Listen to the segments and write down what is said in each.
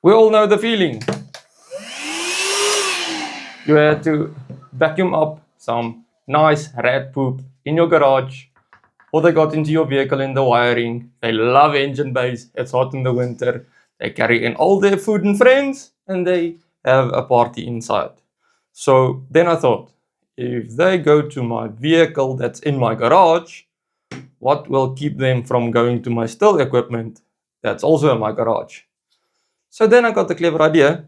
We all know the feeling. You had to vacuum up some nice rat poop in your garage, or they got into your vehicle in the wiring. They love engine bays. It's hot in the winter. They carry in all their food and friends, and they have a party inside. So then I thought, if they go to my vehicle that's in my garage, what will keep them from going to my still equipment that's also in my garage? So then I got the clever idea.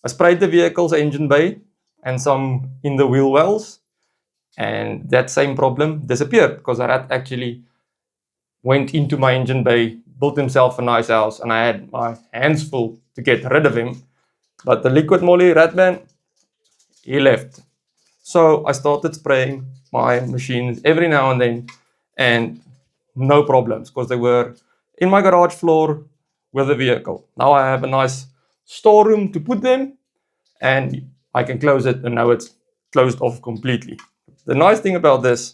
I sprayed the vehicle's engine bay and some in the wheel wells, and that same problem disappeared because the rat actually went into my engine bay, built himself a nice house, and I had my hands full to get rid of him. But the Liqui Moly rat man, he left. So I started spraying my machines every now and then, and no problems because they were in my garage floor with the vehicle. Now I have a nice storeroom to put them, and I can close it, and now it's closed off completely. The nice thing about this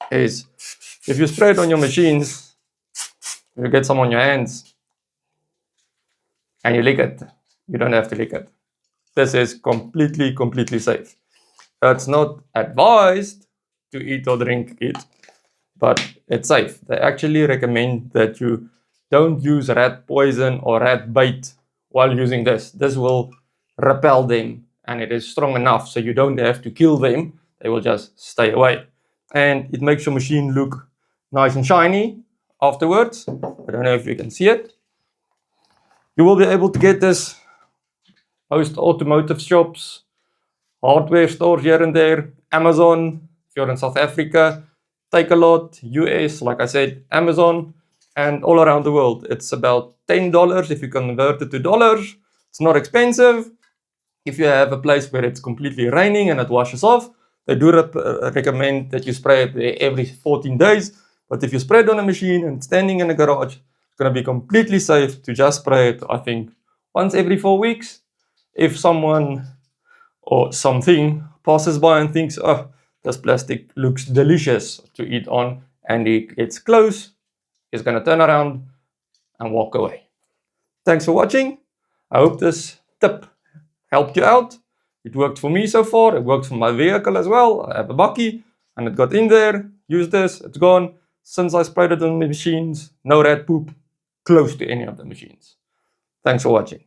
is if you spray it on your machines, you get some on your hands and you lick it. You don't have to lick it. This is completely safe. It's not advised to eat or drink it, but it's safe. They actually recommend that you don't use rat poison or rat bait while using this. This will repel them, and it is strong enough so you don't have to kill them. They will just stay away. And it makes your machine look nice and shiny afterwards. I don't know if you can see it. You will be able to get this most automotive shops, hardware stores here and there, Amazon, if you're in South Africa, Take a Lot, US, like I said, Amazon, and all around the world. It's about $10 if you convert it to dollars. It's not expensive. If you have a place where it's completely raining and it washes off, they do recommend that you spray it there every 14 days. But if you spray it on a machine and standing in a garage, it's going to be completely safe to just spray it, I think, once every 4 weeks. If someone or something passes by and thinks, oh, this plastic looks delicious to eat on, and he gets close, he's going to turn around and walk away. Thanks for watching. I hope this tip helped you out. It worked for me so far. It works for my vehicle as well. I have a bucky and it got in there. Use this. It's gone. Since I sprayed it on the machines, no rat poop close to any of the machines. Thanks for watching.